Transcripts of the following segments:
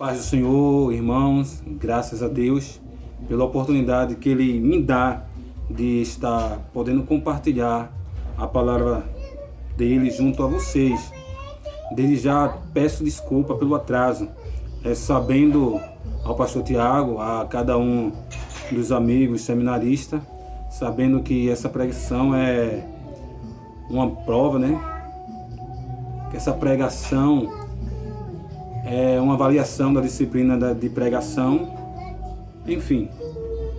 Paz do Senhor, irmãos, graças a Deus pela oportunidade que Ele me dá de estar podendo compartilhar a palavra dele junto a vocês. Desde já peço desculpa pelo atraso, sabendo ao pastor Tiago, a cada um dos amigos seminaristas, sabendo que essa pregação é uma prova, que essa pregação é uma avaliação da disciplina de pregação. Enfim,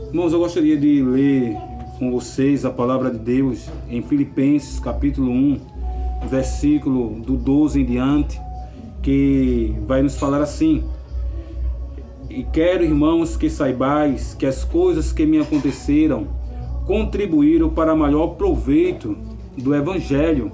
irmãos, eu gostaria de ler com vocês a palavra de Deus em Filipenses capítulo 1, versículo do 12 em diante, que vai nos falar assim: e quero, irmãos, que saibais que as coisas que me aconteceram contribuíram para maior proveito do Evangelho,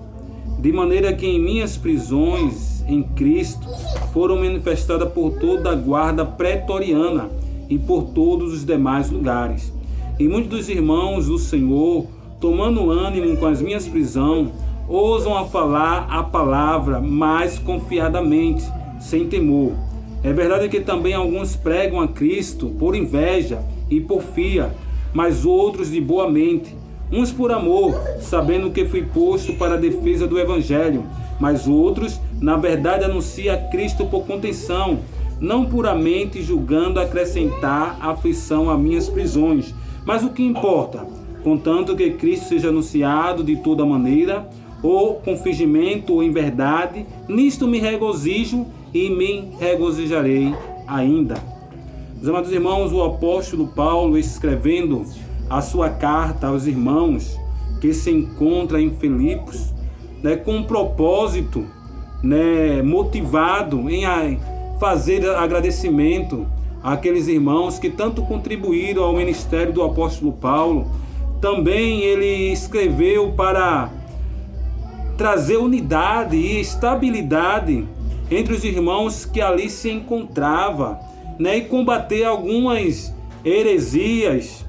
de maneira que em minhas prisões em Cristo foram manifestadas por toda a guarda pretoriana e por todos os demais lugares. E muitos dos irmãos do Senhor, tomando ânimo com as minhas prisões, ousam a falar a palavra mais confiadamente, sem temor. É verdade que também alguns pregam a Cristo por inveja e porfia, mas outros de boa mente, uns por amor, sabendo que fui posto para a defesa do Evangelho, mas outros, na verdade, anunciam a Cristo por contenção, não puramente julgando acrescentar aflição a minhas prisões. Mas o que importa? Contanto que Cristo seja anunciado de toda maneira, ou com fingimento ou em verdade, nisto me regozijo e me regozijarei ainda. Meus amados irmãos, o apóstolo Paulo, escrevendo a sua carta aos irmãos que se encontram em Filipos, com um propósito, motivado em fazer agradecimento àqueles irmãos que tanto contribuíram ao ministério do apóstolo Paulo. Também ele escreveu para trazer unidade e estabilidade entre os irmãos que ali se encontravam, e combater algumas heresias,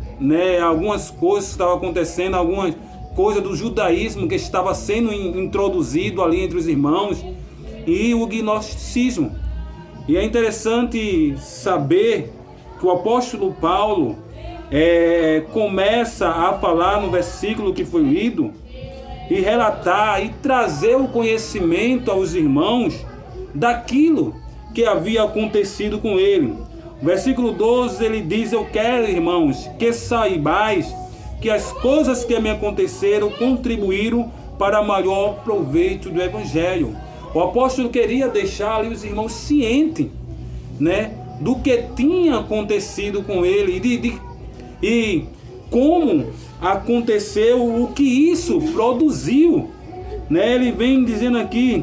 algumas coisas que estavam acontecendo, algumas coisas do judaísmo que estava sendo introduzido ali entre os irmãos, e o gnosticismo. E é interessante saber que o apóstolo Paulo começa a falar no versículo que foi lido e relatar e trazer o conhecimento aos irmãos daquilo que havia acontecido com ele. O versículo 12 ele diz: eu quero, irmãos, que saibais que as coisas que me aconteceram contribuíram para maior proveito do Evangelho. O apóstolo queria deixar ali os irmãos cientes, do que tinha acontecido com ele e como aconteceu, o que isso produziu. Ele vem dizendo aqui: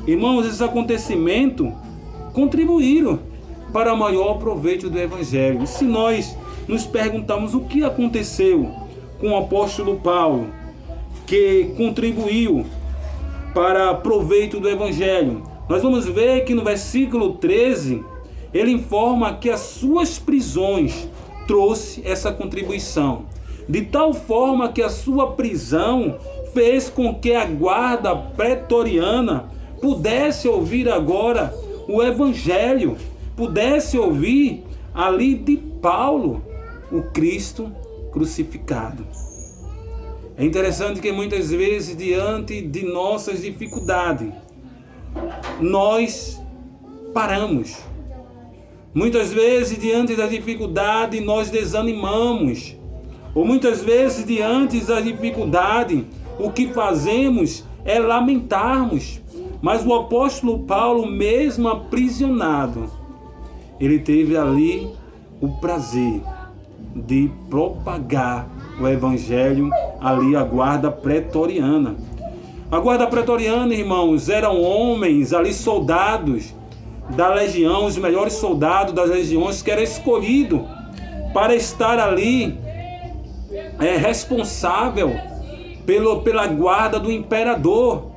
irmãos, esses acontecimentos contribuíram para maior proveito do Evangelho. E se nós nos perguntamos o que aconteceu com o apóstolo Paulo, que contribuiu para proveito do Evangelho, nós vamos ver que no versículo 13, ele informa que as suas prisões trouxe essa contribuição, de tal forma que a sua prisão fez com que a guarda pretoriana pudesse ouvir agora o Evangelho, pudesse ouvir ali de Paulo o Cristo crucificado. É interessante que muitas vezes, diante de nossas dificuldades, nós paramos. Muitas vezes, diante da dificuldade, nós desanimamos. Ou muitas vezes, diante da dificuldade, o que fazemos é lamentarmos. Mas o apóstolo Paulo, mesmo aprisionado, ele teve ali o prazer de propagar o Evangelho ali à guarda pretoriana. A guarda pretoriana, irmãos, eram homens ali, soldados da legião, os melhores soldados das legiões, que era escolhido para estar ali responsável pela guarda do imperador.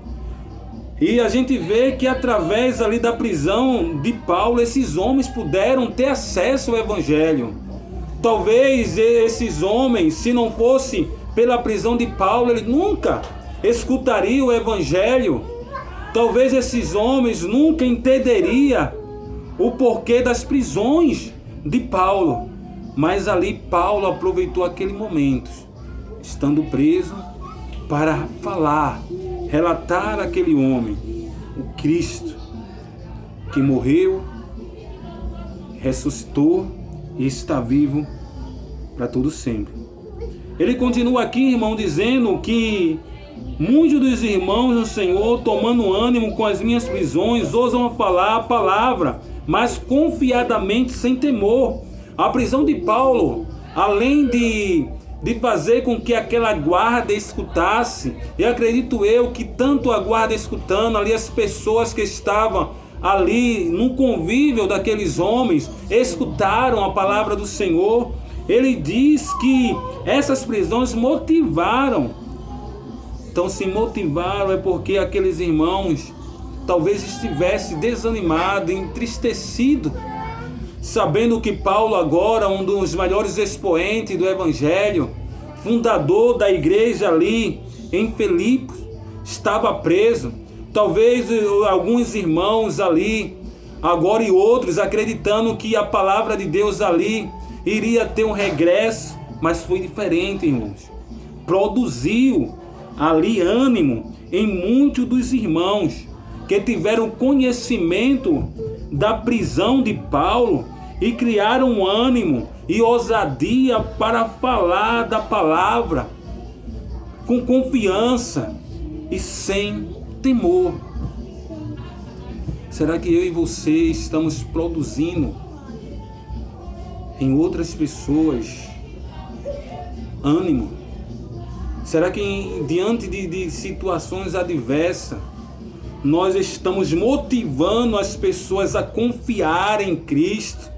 E a gente vê que através ali da prisão de Paulo, esses homens puderam ter acesso ao Evangelho. Talvez esses homens, se não fosse pela prisão de Paulo, ele nunca escutaria o Evangelho. Talvez esses homens nunca entenderiam o porquê das prisões de Paulo. Mas ali Paulo aproveitou aquele momento, estando preso, para falar, relatar aquele homem, o Cristo, que morreu, ressuscitou e está vivo para todo sempre. Ele continua aqui, irmão, dizendo que muitos dos irmãos do Senhor, tomando ânimo com as minhas prisões, ousam falar a palavra, mas confiadamente, sem temor. A prisão de Paulo, além de fazer com que aquela guarda escutasse, e acredito eu que tanto a guarda escutando, ali as pessoas que estavam ali no convívio daqueles homens, escutaram a palavra do Senhor. Ele diz que essas prisões motivaram. Então, se motivaram é porque aqueles irmãos talvez estivessem desanimados, entristecidos, sabendo que Paulo agora, um dos maiores expoentes do Evangelho, fundador da igreja ali em Filipos, estava preso. Talvez alguns irmãos ali, agora e outros, acreditando que a palavra de Deus ali iria ter um regresso, mas foi diferente, irmãos. Produziu ali ânimo em muitos dos irmãos que tiveram conhecimento da prisão de Paulo e criaram ânimo e ousadia para falar da palavra com confiança e sem temor. Será que eu e você estamos produzindo em outras pessoas ânimo? Será que diante de situações adversas nós estamos motivando as pessoas a confiar em Cristo,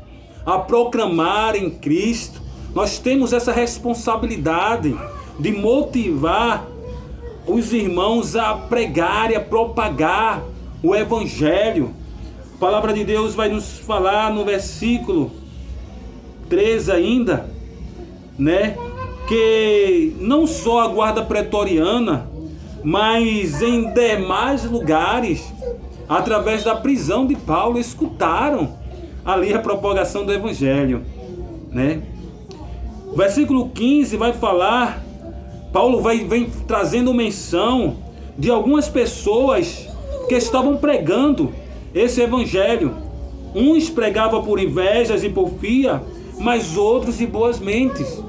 a proclamar em Cristo? Nós temos essa responsabilidade de motivar os irmãos a pregar e a propagar o Evangelho. A palavra de Deus vai nos falar no versículo 13 ainda, né? Que não só a guarda pretoriana, mas em demais lugares, através da prisão de Paulo, escutaram ali a propagação do Evangelho, né? O versículo 15 vai falar, Paulo vem trazendo menção de algumas pessoas que estavam pregando esse Evangelho. Uns pregavam por invejas e porfia, mas outros de boas mentes,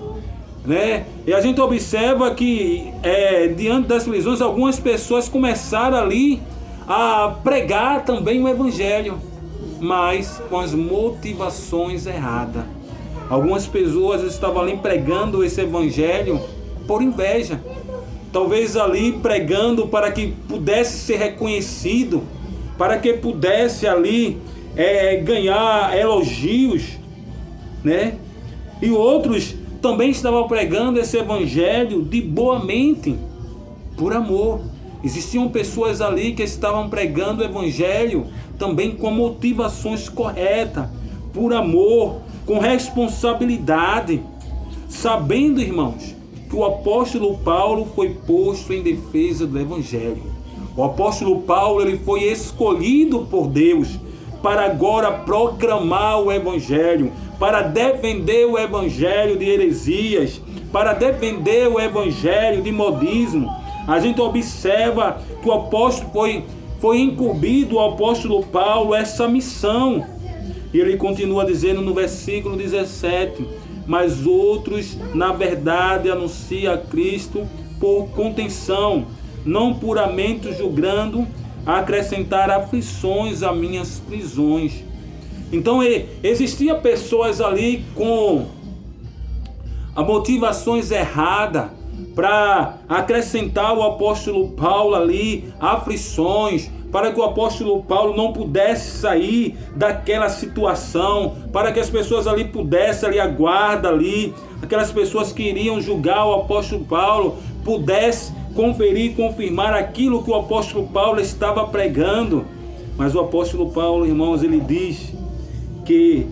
né? E a gente observa que diante das prisões algumas pessoas começaram ali a pregar também o Evangelho, mas com as motivações erradas. Algumas pessoas estavam ali pregando esse Evangelho por inveja, talvez ali pregando para que pudesse ser reconhecido, para que pudesse ali ganhar elogios, né? E outros também estavam pregando esse Evangelho de boa mente, por amor. Existiam pessoas ali que estavam pregando o Evangelho também com motivações corretas, por amor, com responsabilidade, sabendo, irmãos, que o apóstolo Paulo foi posto em defesa do Evangelho. O apóstolo Paulo, ele foi escolhido por Deus para agora proclamar o Evangelho, para defender o Evangelho de heresias, para defender o Evangelho de modismo. A gente observa que o apóstolo foi incumbido, o apóstolo Paulo, essa missão. E ele continua dizendo no versículo 17: mas outros, na verdade, anunciam a Cristo por contenção, não puramente julgando acrescentar aflições a minhas prisões. Então existiam pessoas ali com motivações erradas para acrescentar o apóstolo Paulo ali aflições, para que o apóstolo Paulo não pudesse sair daquela situação, para que as pessoas ali pudessem, ali a guarda ali, aquelas pessoas que iriam julgar o apóstolo Paulo, pudesse conferir e confirmar aquilo que o apóstolo Paulo estava pregando. Mas o apóstolo Paulo, irmãos, ele diz que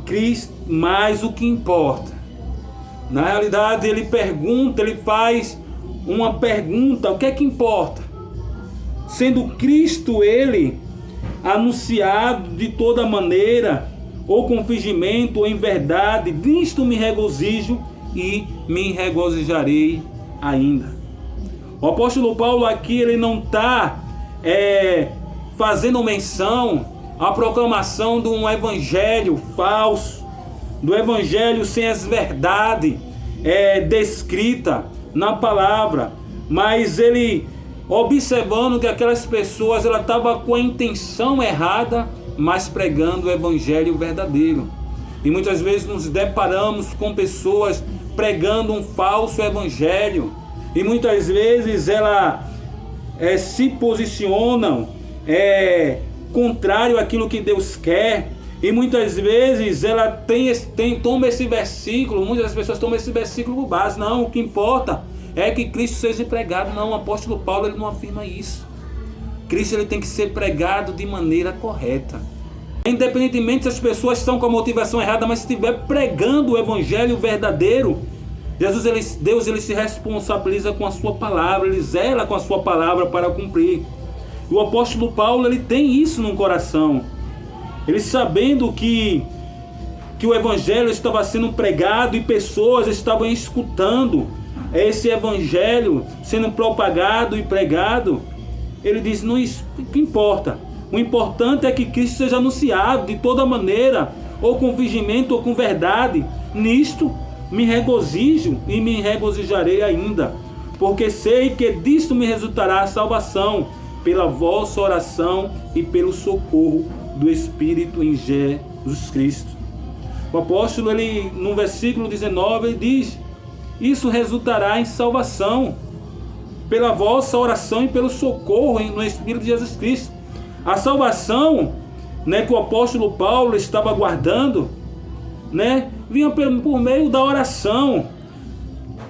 Cristo mais o que importa. Na realidade, ele pergunta, ele faz uma pergunta: o que é que importa? Sendo Cristo ele anunciado de toda maneira, ou com fingimento, ou em verdade, nisto me regozijo e me regozijarei ainda. O apóstolo Paulo aqui, ele não está fazendo menção à proclamação de um evangelho falso, do evangelho sem as verdades descritas na palavra, mas ele observando que aquelas pessoas estavam com a intenção errada, mas pregando o evangelho verdadeiro. E muitas vezes nos deparamos com pessoas pregando um falso evangelho, e muitas vezes elas se posicionam contrário àquilo que Deus quer, e muitas vezes ela toma esse versículo, muitas pessoas tomam esse versículo por base. Não, o que importa é que Cristo seja pregado. Não, o apóstolo Paulo, ele não afirma isso. Cristo, ele tem que ser pregado de maneira correta. Independentemente se as pessoas estão com a motivação errada, mas se estiver pregando o evangelho verdadeiro, Deus ele se responsabiliza com a sua palavra, ele zela com a sua palavra para cumprir. O apóstolo Paulo, ele tem isso no coração. Ele sabendo que o evangelho estava sendo pregado e pessoas estavam escutando esse evangelho sendo propagado e pregado, ele diz: não, isso que importa. O importante é que Cristo seja anunciado de toda maneira, ou com fingimento ou com verdade. Nisto me regozijo e me regozijarei ainda, porque sei que disto me resultará a salvação, pela vossa oração e pelo socorro do Espírito em Jesus Cristo. O apóstolo, ele, no versículo 19, ele diz: isso resultará em salvação, pela vossa oração e pelo socorro no Espírito de Jesus Cristo. A salvação, que o apóstolo Paulo estava aguardando, vinha por meio da oração,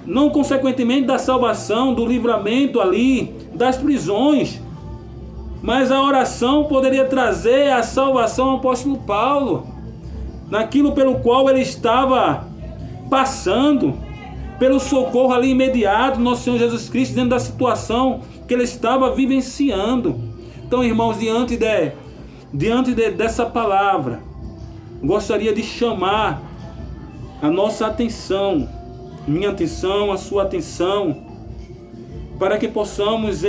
não consequentemente da salvação, do livramento ali, das prisões, mas a oração poderia trazer a salvação ao apóstolo Paulo, naquilo pelo qual ele estava passando, pelo socorro ali imediato do nosso Senhor Jesus Cristo, dentro da situação que ele estava vivenciando. Então, irmãos, diante dessa palavra, gostaria de chamar a nossa atenção, minha atenção, a sua atenção, para que possamos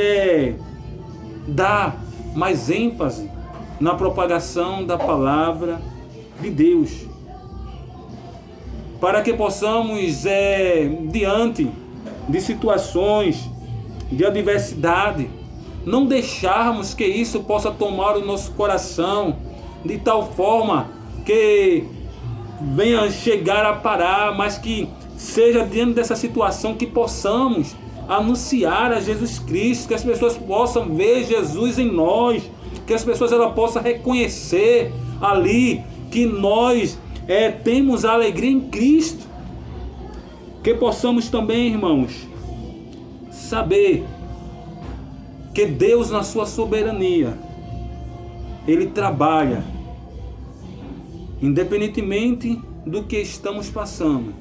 dar mais ênfase na propagação da palavra de Deus, para que possamos, diante de situações de adversidade, não deixarmos que isso possa tomar o nosso coração de tal forma que venha chegar a parar, mas que seja diante dessa situação que possamos anunciar a Jesus Cristo, que as pessoas possam ver Jesus em nós, que as pessoas possam reconhecer ali que nós temos a alegria em Cristo. Que possamos também, irmãos, saber que Deus, na sua soberania, Ele trabalha independentemente do que estamos passando.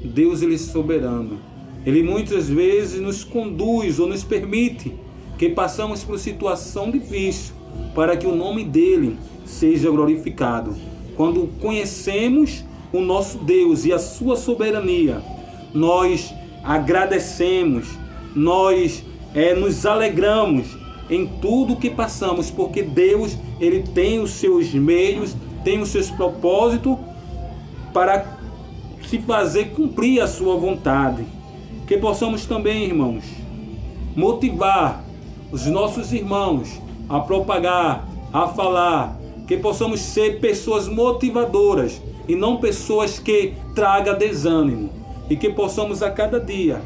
Deus, Ele é soberano. Ele muitas vezes nos conduz ou nos permite que passamos por situação difícil, para que o nome dEle seja glorificado. Quando conhecemos o nosso Deus e a sua soberania, nós agradecemos, nós nos alegramos em tudo que passamos, porque Deus, Ele tem os seus meios, tem os seus propósitos para se fazer cumprir a sua vontade. Que possamos também, irmãos, motivar os nossos irmãos a propagar, a falar, que possamos ser pessoas motivadoras e não pessoas que tragam desânimo, e que possamos a cada dia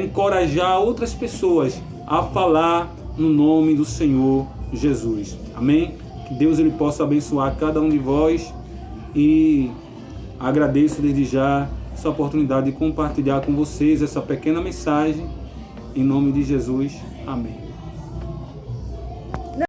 encorajar outras pessoas a falar no nome do Senhor Jesus. Amém? Que Deus, Ele possa abençoar cada um de vós, e agradeço desde já essa oportunidade de compartilhar com vocês essa pequena mensagem, em nome de Jesus. Amém.